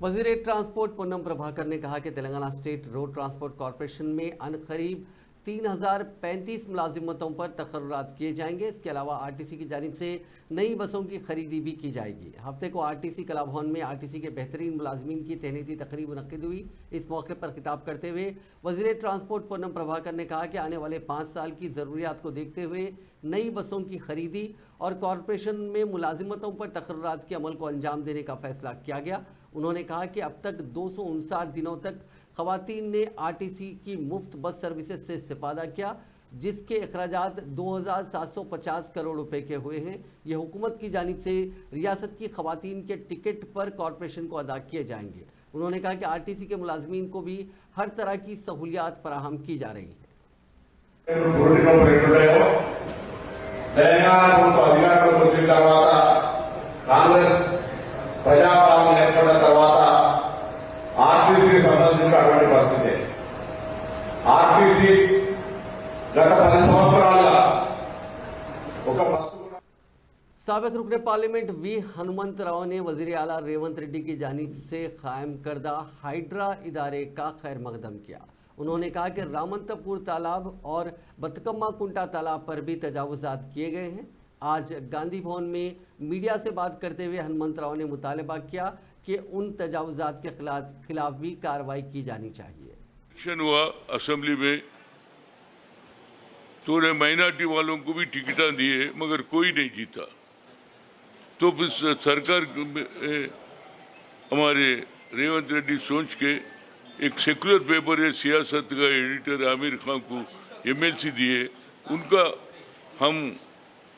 वजीर ट्रांसपोर्ट पूनम प्रभाकर ने कहा कि Telangana state road transport corporation में अनकरीब 3035 मुलाजिमतों पर तकर्रुरात किए जाएंगे। इसके अलावा आरटीसी की जानिब से नई बसों की खरीदी भी की जाएगी। हफ्ते को आरटीसी कला भवन में आरटीसी के बेहतरीन मुलाजमीन की तहनीती तकरीब मुनक्किद हुई। इस मौके पर खिताब करते हुए वजीर ट्रांसपोर्ट पूनम प्रभाकर ने कहा कि आने वाले 5 साल की ज़रूरियात को देखते हुए नई बसों की खरीदी और कॉरपोरेशन में मुलाजिमतों पर तकर्रुरात के अमल को अंजाम देने का फैसला किया गया। उन्होंने कहा कि अब तक 259 दिनों तक ख़वातीन ने आरटीसी की मुफ्त बस सर्विसेज से इस्तेफ़ादा किया, जिसके अखराजात 2750 करोड़ रुपए के हुए हैं। ये हुकूमत की जानिब से रियासत की ख़वातीन के टिकट पर कॉरपोरेशन को अदा किए जाएंगे। उन्होंने कहा कि आरटीसी के मुलाजमीन को भी हर तरह की सहूलियात फराहम की जा रही है। ప్రజాపాలన ఏర్పడిన తర్వాత ఆర్టీసీకి సంబంధించినటువంటి పరిస్థితి ఆర్టీసీ గత 10 సంవత్సరాలుగా ఒక साबिक रुकने पार्लियामेंट वी हनुमंत राव ने वजीर आला रेवंत रेड्डी की जानिब से कायम करदा हाइड्रा इदारे का खैर मकदम किया। उन्होंने कहा कि रामंतपुर तालाब और बतकम्मा कुंटा तालाब पर भी तजावुजात किए गए हैं। आज गांधी भवन में मीडिया से बात करते हुए हनुमंत राव ने मुतालबा किया कि उन तजावुजात के खिलाफ भी कार्रवाई की जानी चाहिए। इलेक्शन हुआ असेंबली में, तो उन्हें माइनॉरिटी वालों को भी टिकट दिए मगर कोई नहीं जीता। तो फिर सरकार हमारे रेवंत रेड्डी सोच के एक सेकुलर पेपर है सियासत का एडिटर आमिर खान को एमएलसी दिए। उनका हम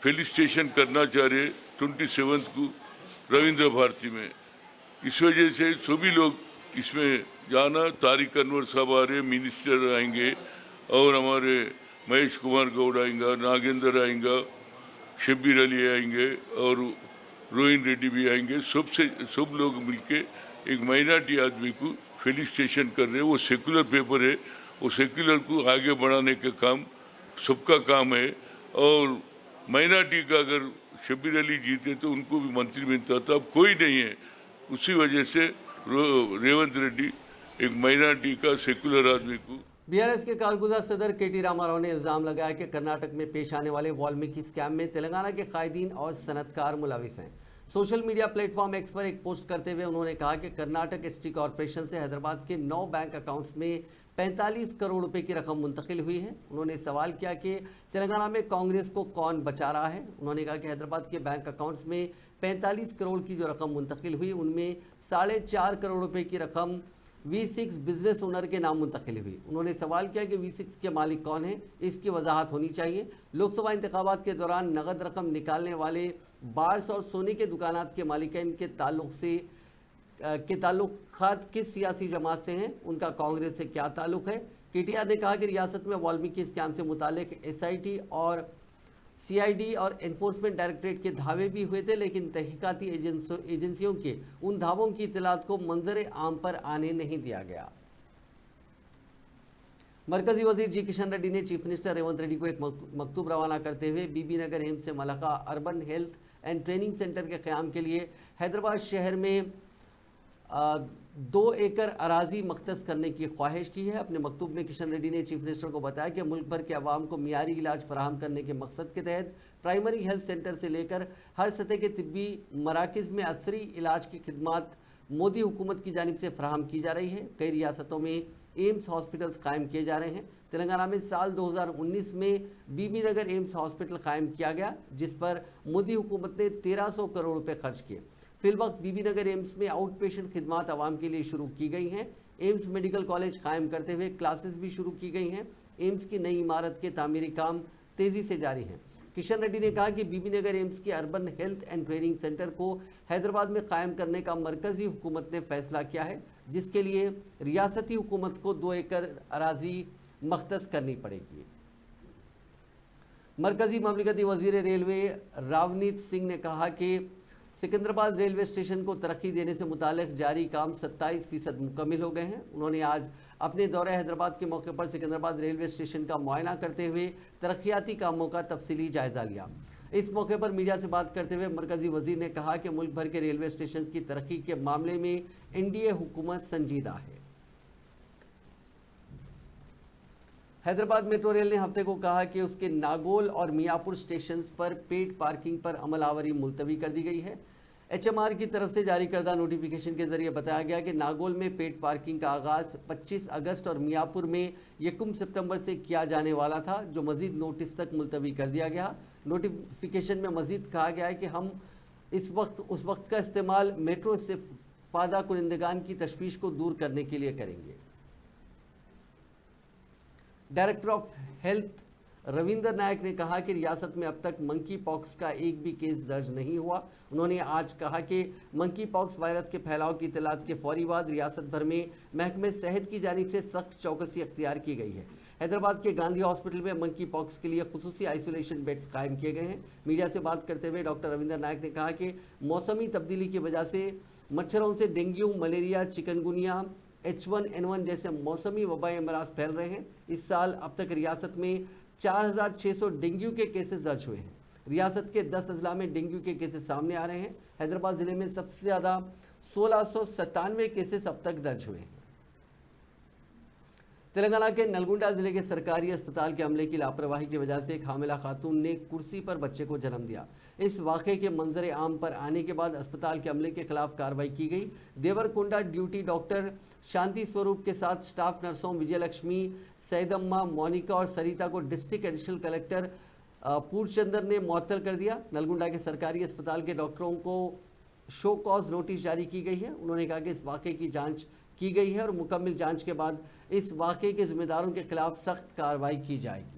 फेलिसिटेशन करना चाह रहे 27 को रविंद्र भारती में। इस वजह से सभी लोग इसमें जाना, तारिक अनवर साहब आ रहे, मिनिस्टर आएंगे और हमारे महेश कुमार गौड़ आएंगा, नागेंद्र आएंगा, शब्बीर अली आएंगे और रोहिन रेड्डी भी आएंगे। सब लोग मिलके एक माइनॉरिटी आदमी को फेलिसिटेशन कर रहे हैं। वो सेकुलर पेपर है, वो सेकुलर को आगे बढ़ाने का काम सबका काम है। और माइनॉरिटी का अगर शब्बीर अली जीते तो उनको भी मंत्री मिलता था, अब कोई नहीं है। उसी वजह से रेवंत रेड्डी एक माइनॉरिटी का सेकुलर आदमी को। बीआरएस के कारगुजार सदर केटी रामाराव ने इल्जाम लगाया कि कर्नाटक में पेश आने वाले वाल्मीकि स्कैम में तेलंगाना के कायदीन और सनतकार मुलविस हैं। सोशल मीडिया प्लेटफॉर्म एक्स पर एक पोस्ट करते हुए उन्होंने कहा कि कर्नाटक एसटी कॉरपोरेशन से हैदराबाद के 9 बैंक अकाउंट्स में 45 करोड़ रुपए की रकम मुंतकिल हुई है। उन्होंने सवाल किया कि तेलंगाना में कांग्रेस को कौन बचा रहा है। उन्होंने कहा कि हैदराबाद के बैंक अकाउंट्स में 45 करोड़ की जो रकम मुंतकिल हुई उनमें 4.5 करोड़ रुपए की रकम V6 बिजनेस ओनर के नाम मुंतकिल हुई। उन्होंने सवाल किया कि V6 के मालिक कौन है, इसकी वजाहत होनी चाहिए। लोकसभा इंतखाबात के दौरान नगद रकम निकालने वाले बार्स और सोने के दुकानात के मालिकान के ताल्लुकात किस सियासी जमात से हैं, उनका कांग्रेस से क्या ताल्लुक है। केटीआर ने कहा कि रियासत में वाल्मीकि स्कैम से मुतालिक SIT और CID और एनफोर्समेंट डायरेक्टरेट के धावे भी हुए थे, लेकिन तहकीकाती एजेंसियों के उन धावों की इतलात को मंजर आम पर आने नहीं दिया गया। मरकजी वजीर जी किशन रेड्डी ने चीफ मिनिस्टर रेवंत रेड्डी को एक मकतूब रवाना करते हुए बीबी नगर एम्स से मलका urban health and training centre के क़याम के लिए हैदराबाद शहर में 2 एकड़ अराजी मख्तस करने की ख्वाहिश की है। अपने मकतूब में किशन रेड्डी ने चीफ मिनिस्टर को बताया कि मुल्क भर के अवाम को मियारी इलाज फराहम करने के मकसद के तहत प्राइमरी हेल्थ सेंटर से लेकर हर सतह के तिब्बी मराकज़ में असरी इलाज की खिदमत मोदी हुकूमत की जानिब से फराहम की जा रही है। कई रियासतों में एम्स हॉस्पिटल्स कायम किए जा रहे हैं। तेलंगाना में साल 2019 में बीबी नगर एम्स हॉस्पिटल कायम किया गया, जिस पर मोदी हुकूमत ने 1300 करोड़ रुपए खर्च किए। फिलवक्त बीबी नगर एम्स में आउट पेशेंट खिदमत आवाम के लिए शुरू की गई हैं। एम्स मेडिकल कॉलेज कायम करते हुए क्लासेस भी शुरू की गई हैं। एम्स की नई इमारत के तामीरी काम तेज़ी से जारी हैं। किशन रेड्डी ने कहा कि बीबी नगर एम्स के urban health and training centre को हैदराबाद में कायम करने का मरकजी हुकूमत ने फैसला किया है, जिसके लिए रियासती हुकूमत को 2 एकड़ अराजी मख्तस करनी पड़ेगी। मरकजी ममलिकती वजीर रेलवे रावनीत सिंह ने कहा कि सिकंदराबाद रेलवे स्टेशन को तरक्की देने से मुतालिक जारी काम 27% मुकम्मिल हो गए हैं। उन्होंने आज अपने दौरे हैदराबाद के मौके पर सिकंदराबाद रेलवे स्टेशन का मुआयना करते हुए तरक्याती कामों का तफसीली जायजा लिया। इस मौके पर मीडिया से बात करते हुए मरकजी वजीर ने कहा कि मुल्क भर के रेलवे स्टेशन की तरक्की के मामले में एनडीए हुकूमत संजीदा है। हैदराबाद मेट्रो रेल ने हफ्ते को कहा कि उसके नागोल और मियापुर स्टेशन पर पेड पार्किंग पर अमलावरी मुलतवी कर दी गई है। एचएमआर की तरफ से जारी करदा नोटिफिकेशन के जरिए बताया गया कि नागोल में पेड पार्किंग का आगाज 25 अगस्त और मियापुर में 1 सितंबर से किया जाने वाला था, जो मजीद नोटिस तक मुलतवी कर दिया गया। नोटिफिकेशन में मजीद कहा गया है कि हम उस वक्त का इस्तेमाल मेट्रो से फायदा कुरिंदगान की तशवीश को दूर करने के लिए करेंगे। डायरेक्टर ऑफ हेल्थ रविंदर नायक ने कहा कि रियासत में अब तक मंकी पॉक्स का एक भी केस दर्ज नहीं हुआ। उन्होंने आज कहा कि मंकी पॉक्स वायरस के फैलाव की इतलात के फौरी बाद रियासत भर में महकमे सेहत की जानिब से सख्त चौकसी अख्तियार की गई है। हैदराबाद के गांधी हॉस्पिटल में मंकी पॉक्स के लिए खुसूसी आइसोलेशन बेड्स कायम किए गए हैं। मीडिया से बात करते हुए डॉक्टर रविंदर नायक ने कहा कि मौसमी तब्दीली की वजह से मच्छरों से डेंगू, मलेरिया, चिकनगुनिया, H1N1 जैसे मौसमी वबाई अमराज फैल रहे हैं। इस साल अब तक रियासत में 4600 डेंगू के केसेस दर्ज हुए हैं। रियासत के 10 अजला में डेंगू के केसेस सामने आ रहे हैं। हैदराबाद जिले में सबसे ज़्यादा 1697 केसेस अब तक दर्ज हुए हैं। तेलंगाना के नलगुंडा जिले के सरकारी अस्पताल के अमले की लापरवाही की वजह से एक हामिला खातून ने कुर्सी पर बच्चे को जन्म दिया। इस वाक़े के मंजर आम पर आने के बाद अस्पताल के अमले के खिलाफ कार्रवाई की गई। देवरकुंडा ड्यूटी डॉक्टर शांति स्वरूप के साथ स्टाफ नर्सों विजयलक्ष्मी, सैदम्मा, मोनिका और सरिता को डिस्ट्रिक्ट एडिशनल कलेक्टर पूर्णचंद्र ने मुअत्तल कर दिया। नलगुंडा के सरकारी अस्पताल के डॉक्टरों को शो कॉज नोटिस जारी की गई है। उन्होंने कहा कि इस वाक़े की जांच की गई है और मुकम्मल जांच के बाद इस वाक़े के जिम्मेदारों के खिलाफ सख्त कार्रवाई की जाएगी।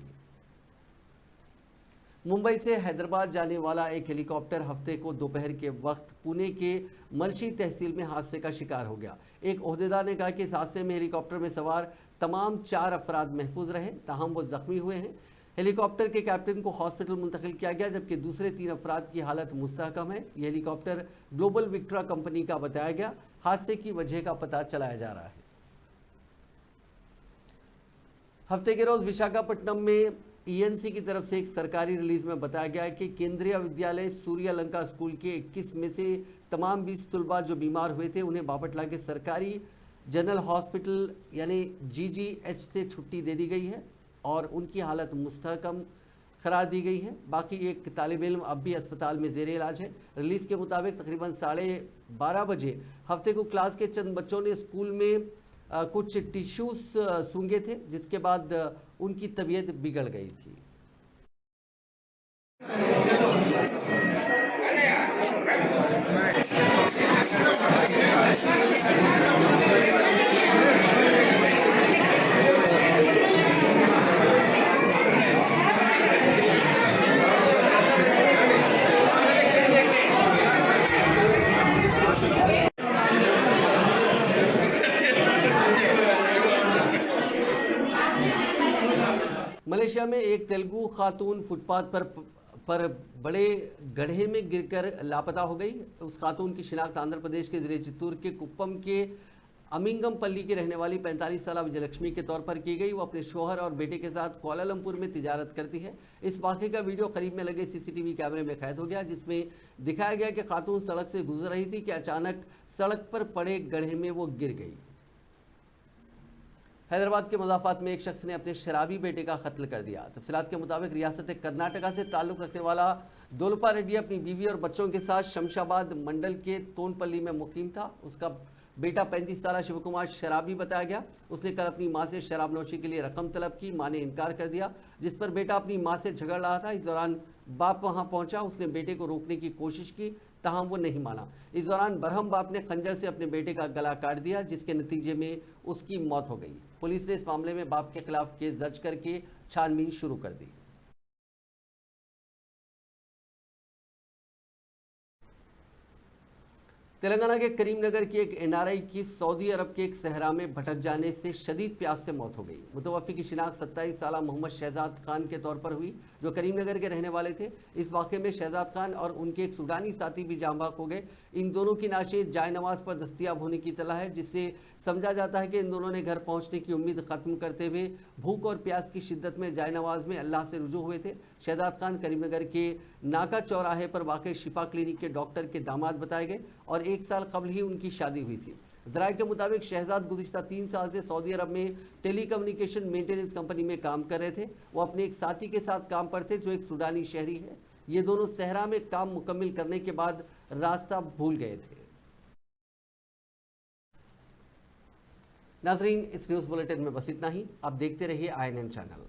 मुंबई से हैदराबाद जाने वाला एक हेलीकॉप्टर हफ्ते को दोपहर के वक्त पुणे के मलशी तहसील में हादसे का शिकार हो गया। एक ओहदेदार ने कहा कि इस हादसे में हेलीकॉप्टर में सवार तमाम 4 अफराद महफूज रहे, ताहम वो जख्मी हुए हैं। हेलीकॉप्टर के कैप्टन को हॉस्पिटल मुंतकिल किया गया, जबकि दूसरे 3 अफराद की हालत मुस्तहकम है। यह हेलीकॉप्टर ग्लोबल विक्ट्रा कंपनी का बताया गया। हादसे की वजह का पता चलाया जा रहा है। हफ्ते के रोज विशाखापट्टनम में ईएनसी की तरफ से एक सरकारी रिलीज में बताया गया है कि केंद्रीय विद्यालय सूर्यलंका स्कूल के 21 में से तमाम 20 तलबा जो बीमार हुए थे उन्हें बापटला के सरकारी जनरल हॉस्पिटल यानी GGH से छुट्टी दे दी गई है और उनकी हालत मुस्तहकम करार दी गई है। बाकी एक तालिब इल्म अब भी अस्पताल में ज़ेर इलाज है। रिलीज़ के मुताबिक तकरीबन 12:30 बजे हफ्ते को क्लास के चंद बच्चों ने स्कूल में कुछ टिश्यूज़ सूंघे थे, जिसके बाद उनकी तबीयत बिगड़ गई थी। मलेशिया में एक तेलुगु खातून फुटपाथ पर बड़े गड्ढे में गिरकर लापता हो गई। उस खातून की शिनाख्त आंध्र प्रदेश के जिले चित्तूर के कुप्पम के अमिंगमपल्ली की रहने वाली 45 साल विजयलक्ष्मी के तौर पर की गई। वो अपने शोहर और बेटे के साथ कुआलालंपुर में तिजारत करती है। इस वाक़े का वीडियो करीब में लगे CCTV कैमरे में कैद हो गया, जिसमें दिखाया गया कि खातून सड़क से गुजर रही थी कि अचानक सड़क पर पड़े गड्ढे में वो गिर गई। हैदराबाद के मज़ाफ़ात में एक शख्स ने अपने शराबी बेटे का कत्ल कर दिया। तफसीलात के मुताबिक रियासत कर्नाटका से ताल्लुक़ रखने वाला दोलपा रेड्डी अपनी बीवी और बच्चों के साथ शमशाबाद मंडल के तोनपल्ली में मुकीम था। उसका बेटा 35 साल शिव कुमार शराबी बताया गया। उसने कल अपनी मां से शराब नोशी के लिए रकम तलब की। मां ने इनकार कर दिया, जिस पर बेटा अपनी मां से झगड़ रहा था। इस दौरान बाप वहां पहुंचा। उसने बेटे को रोकने की कोशिश की, ताहम वो नहीं माना। इस दौरान बरहम बाप ने खंजर से अपने बेटे का गला काट दिया, जिसके नतीजे में उसकी मौत हो गई। पुलिस ने इस मामले में बाप के खिलाफ केस दर्ज करके छानबीन शुरू कर दी। तेलंगाना के करीमनगर की एक एनआरआई की सऊदी अरब के एक सहरा में भटक जाने से शदीद प्यास से मौत हो गई। मुतवफ़्फ़ी की शिनाख्त 27 साला मोहम्मद शहजाद खान के तौर पर हुई, जो करीमनगर के रहने वाले थे। इस वाक़े में शहजाद खान और उनके एक सूडानी साथी भी जाँ बहक हो गए। इन दोनों की नाशें जाय नमाज पर दस्तियाब होने की इत्तला है, जिससे समझा जाता है कि इन दोनों ने घर पहुंचने की उम्मीद ख़त्म करते हुए भूख और प्यास की शिद्दत में जाय नमाज में अल्लाह से रुजू हुए थे। शहजाद खान करीमनगर के नाका चौराहे पर वाक़ शिफा क्लिनिक के डॉक्टर के दामाद बताए गए और 1 साल कबल ही उनकी शादी हुई थी। ज़राए के मुताबिक शहजाद गुज़िश्ता 3 साल से सऊदी अरब में टेलीकम्युनिकेशन मेंटेनेंस कंपनी में काम कर रहे थे। वो अपने एक साथी के साथ काम पर थे, जो एक सूडानी शहरी है। ये दोनों सहरा में काम मुकम्मल करने के बाद रास्ता भूल गए थे। नाजरीन, इस न्यूज़ बुलेटिन में बस इतना ही। आप देखते रहिए INN चैनल।